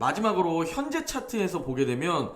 마지막으로 현재 차트에서 보게 되면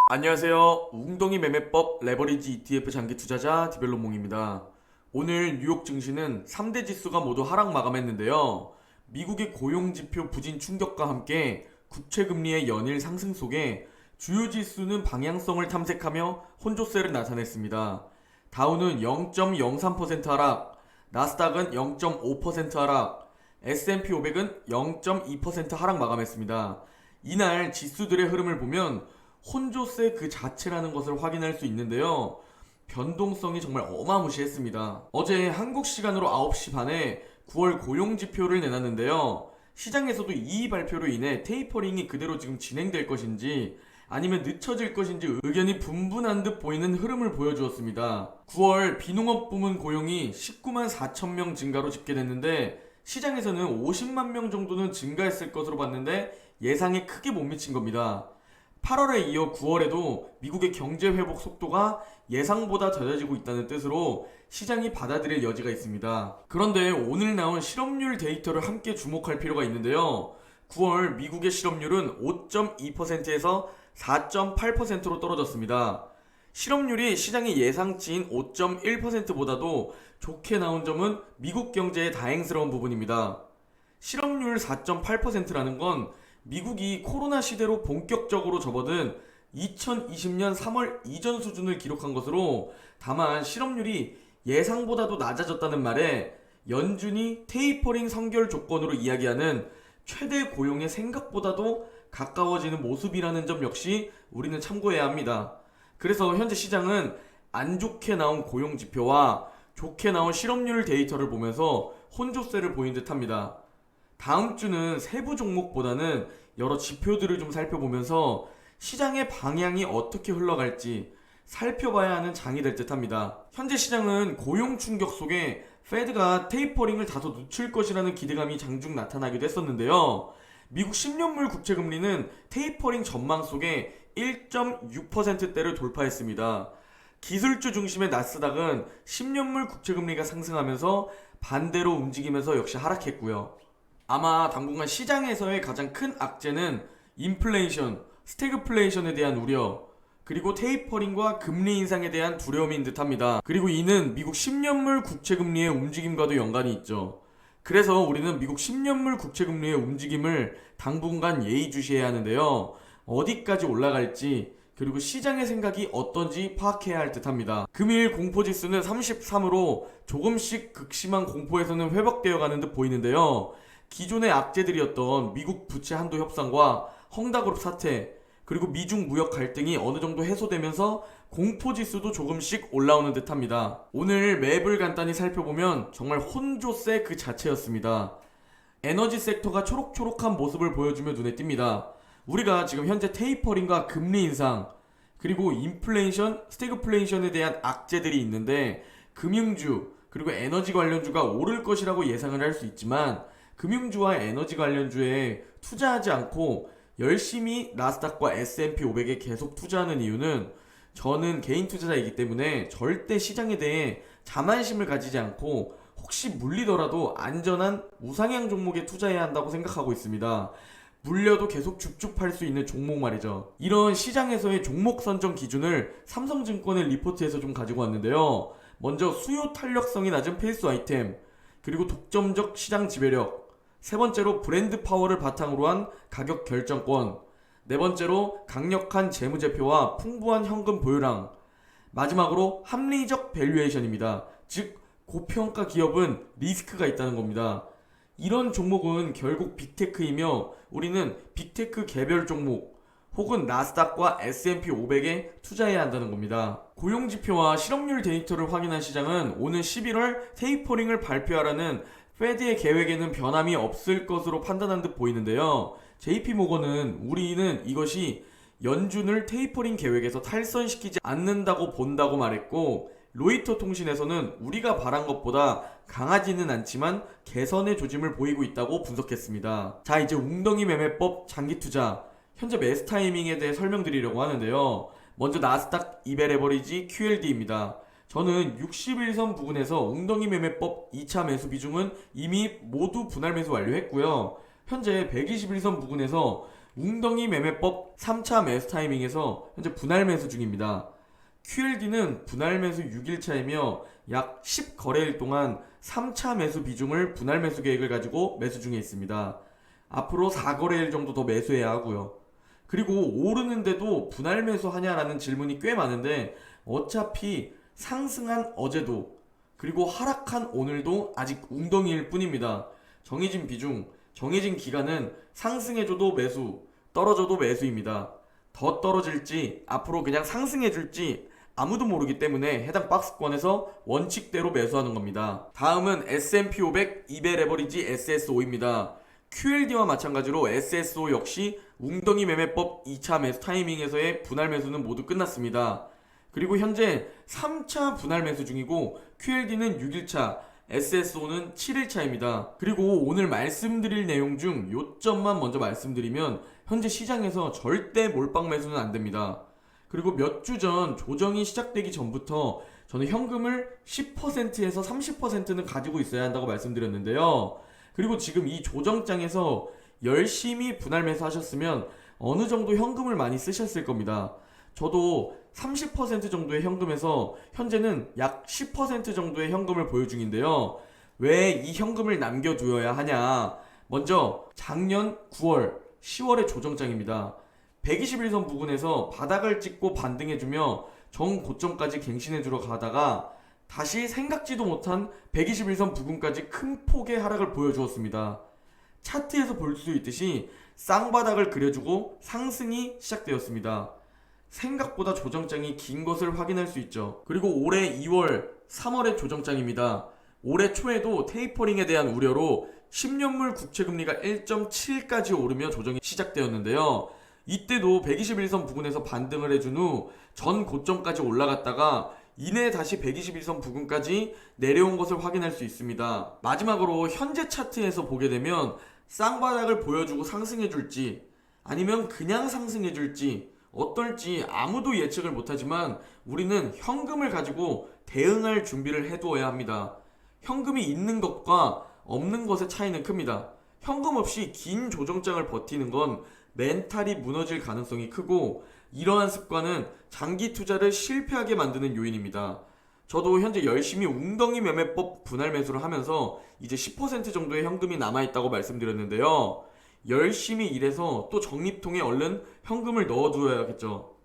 안녕하세요. 웅덩이 매매법 레버리지 ETF 장기 투자자 디벨롭몽입니다. 오늘 뉴욕 증시는 3대 지수가 모두 하락 마감했는데요. 미국의 고용지표 부진 충격과 함께 국채금리의 연일 상승 속에 주요 지수는 방향성을 탐색하며 혼조세를 나타냈습니다. 다우는 0.03% 하락, 나스닥은 0.5% 하락, S&P 500은 0.2% 하락 마감했습니다. 이날 지수들의 흐름을 보면 혼조세 그 자체라는 것을 확인할 수 있는데요. 변동성이 정말 어마무시했습니다. 어제 한국 시간으로 9시 반에 9월 고용지표를 내놨는데요. 시장에서도 이 발표로 인해 테이퍼링이 그대로 지금 진행될 것인지 아니면 늦춰질 것인지 의견이 분분한 듯 보이는 흐름을 보여주었습니다. 9월 비농업 부문 고용이 19만 4천 명 증가로 집계됐는데 시장에서는 50만 명 정도는 증가했을 것으로 봤는데 예상에 크게 못 미친 겁니다. 8월에 이어 9월에도 미국의 경제 회복 속도가 예상보다 더뎌지고 있다는 뜻으로 시장이 받아들일 여지가 있습니다. 그런데 오늘 나온 실업률 데이터를 함께 주목할 필요가 있는데요. 9월 미국의 실업률은 5.2%에서 4.8%로 떨어졌습니다. 실업률이 시장의 예상치인 5.1%보다도 좋게 나온 점은 미국 경제의 다행스러운 부분입니다. 실업률 4.8%라는 건 미국이 코로나 시대로 본격적으로 접어든 2020년 3월 이전 수준을 기록한 것으로, 다만 실업률이 예상보다도 낮아졌다는 말에 연준이 테이퍼링 선결 조건으로 이야기하는 최대 고용의 생각보다도 가까워지는 모습이라는 점 역시 우리는 참고해야 합니다. 그래서 현재 시장은 안 좋게 나온 고용 지표와 좋게 나온 실업률 데이터를 보면서 혼조세를 보인 듯 합니다. 다음 주는 세부 종목보다는 여러 지표들을 좀 살펴보면서 시장의 방향이 어떻게 흘러갈지 살펴봐야 하는 장이 될 듯 합니다. 현재 시장은 고용 충격 속에 페드가 테이퍼링을 다소 늦출 것이라는 기대감이 장중 나타나기도 했었는데요. 미국 10년물 국채금리는 테이퍼링 전망 속에 1.6%대를 돌파했습니다. 기술주 중심의 나스닥은 10년물 국채금리가 상승하면서 반대로 움직이면서 역시 하락했고요. 아마 당분간 시장에서의 가장 큰 악재는 인플레이션, 스태그플레이션에 대한 우려, 그리고 테이퍼링과 금리 인상에 대한 두려움인 듯합니다. 그리고 이는 미국 10년물 국채금리의 움직임과도 연관이 있죠. 그래서 우리는 미국 10년물 국채금리의 움직임을 당분간 예의주시해야 하는데요. 어디까지 올라갈지, 그리고 시장의 생각이 어떤지 파악해야 할 듯합니다. 금일 공포지수는 33으로 조금씩 극심한 공포에서는 회복되어 가는 듯 보이는데요. 기존의 악재들이었던 미국 부채 한도 협상과 헝다그룹 사태, 그리고 미중 무역 갈등이 어느 정도 해소되면서 공포지수도 조금씩 올라오는 듯 합니다. 오늘 맵을 간단히 살펴보면 정말 혼조세 그 자체였습니다. 에너지 섹터가 초록초록한 모습을 보여주며 눈에 띕니다. 우리가 지금 현재 테이퍼링과 금리 인상, 그리고 인플레이션, 스태그플레이션에 대한 악재들이 있는데 금융주, 그리고 에너지 관련주가 오를 것이라고 예상을 할 수 있지만 금융주와 에너지 관련주에 투자하지 않고 열심히 나스닥과 S&P 500에 계속 투자하는 이유는 저는 개인 투자자이기 때문에 절대 시장에 대해 자만심을 가지지 않고 혹시 물리더라도 안전한 우상향 종목에 투자해야 한다고 생각하고 있습니다. 물려도 계속 줍줍할 수 있는 종목 말이죠. 이런 시장에서의 종목 선정 기준을 삼성증권의 리포트에서 좀 가지고 왔는데요. 먼저 수요 탄력성이 낮은 필수 아이템, 그리고 독점적 시장 지배력, 세 번째로 브랜드 파워를 바탕으로 한 가격 결정권, 네 번째로 강력한 재무제표와 풍부한 현금 보유량, 마지막으로 합리적 밸류에이션입니다. 즉 고평가 기업은 리스크가 있다는 겁니다. 이런 종목은 결국 빅테크이며 우리는 빅테크 개별 종목 혹은 나스닥과 S&P 500에 투자해야 한다는 겁니다. 고용지표와 실업률 데이터를 확인한 시장은 오는 11월 테이퍼링을 발표하라는 페드의 계획에는 변함이 없을 것으로 판단한 듯 보이는데요. JP모건은 우리는 이것이 연준을 테이퍼링 계획에서 탈선시키지 않는다고 본다고 말했고, 로이터 통신에서는 우리가 바란 것보다 강하지는 않지만 개선의 조짐을 보이고 있다고 분석했습니다. 자, 이제 웅덩이 매매법 장기 투자 현재 매수 타이밍에 대해 설명드리려고 하는데요. 먼저 나스닥 2배 레버리지 QLD입니다. 저는 61선 부근에서 웅덩이 매매법 2차 매수 비중은 이미 모두 분할 매수 완료했고요. 현재 121선 부근에서 웅덩이 매매법 3차 매수 타이밍에서 현재 분할 매수 중입니다. QLD는 분할 매수 6일차이며 약 10거래일 동안 3차 매수 비중을 분할 매수 계획을 가지고 매수 중에 있습니다. 앞으로 4거래일 정도 더 매수해야 하고요. 그리고 오르는데도 분할 매수하냐라는 질문이 꽤 많은데 어차피 상승한 어제도 그리고 하락한 오늘도 아직 웅덩이일 뿐입니다. 정해진 비중, 정해진 기간은 상승해줘도 매수, 떨어져도 매수입니다. 더 떨어질지 앞으로 그냥 상승해줄지 아무도 모르기 때문에 해당 박스권에서 원칙대로 매수하는 겁니다. 다음은 S&P 500 2배 레버리지 SSO입니다. QLD와 마찬가지로 SSO 역시 웅덩이 매매법 2차 매수 타이밍에서의 분할 매수는 모두 끝났습니다. 그리고 현재 3차 분할 매수 중이고 QLD는 6일차, SSO는 7일차입니다. 그리고 오늘 말씀드릴 내용 중 요점만 먼저 말씀드리면 현재 시장에서 절대 몰빵 매수는 안 됩니다. 그리고 몇 주 전 조정이 시작되기 전부터 저는 현금을 10%에서 30%는 가지고 있어야 한다고 말씀드렸는데요. 그리고 지금 이 조정장에서 열심히 분할 매수하셨으면 어느 정도 현금을 많이 쓰셨을 겁니다. 저도 30% 정도의 현금에서 현재는 약 10% 정도의 현금을 보유 중인데요. 왜 이 현금을 남겨두어야 하냐? 먼저 작년 9월, 10월의 조정장입니다. 121선 부근에서 바닥을 찍고 반등해주며 정고점까지 갱신해주러 가다가 다시 생각지도 못한 121선 부근까지 큰 폭의 하락을 보여주었습니다. 차트에서 볼 수 있듯이 쌍바닥을 그려주고 상승이 시작되었습니다. 생각보다 조정장이 긴 것을 확인할 수 있죠. 그리고 올해 2월, 3월의 조정장입니다. 올해 초에도 테이퍼링에 대한 우려로 10년물 국채금리가 1.7까지 오르며 조정이 시작되었는데요. 이때도 121선 부근에서 반등을 해준 후 전 고점까지 올라갔다가 이내 다시 121선 부근까지 내려온 것을 확인할 수 있습니다. 마지막으로 현재 차트에서 보게 되면 쌍바닥을 보여주고 상승해줄지 아니면 그냥 상승해줄지 어떨지 아무도 예측을 못하지만 우리는 현금을 가지고 대응할 준비를 해두어야 합니다. 현금이 있는 것과 없는 것의 차이는 큽니다. 현금 없이 긴 조정장을 버티는 건 멘탈이 무너질 가능성이 크고 이러한 습관은 장기 투자를 실패하게 만드는 요인입니다. 저도 현재 열심히 웅덩이 매매법 분할 매수를 하면서 이제 10% 정도의 현금이 남아있다고 말씀드렸는데요. 열심히 일해서 또 적립통에 얼른 현금을 넣어두어야겠죠.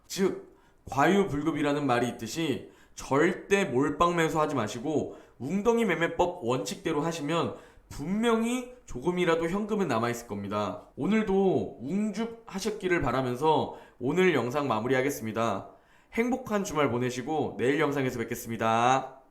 즉 과유불급이라는 말이 있듯이 절대 몰빵 매수하지 마시고 웅덩이 매매법 원칙대로 하시면 분명히 조금이라도 현금은 남아있을 겁니다. 오늘도 웅줍 하셨기를 바라면서 오늘 영상 마무리하겠습니다. 행복한 주말 보내시고 내일 영상에서 뵙겠습니다.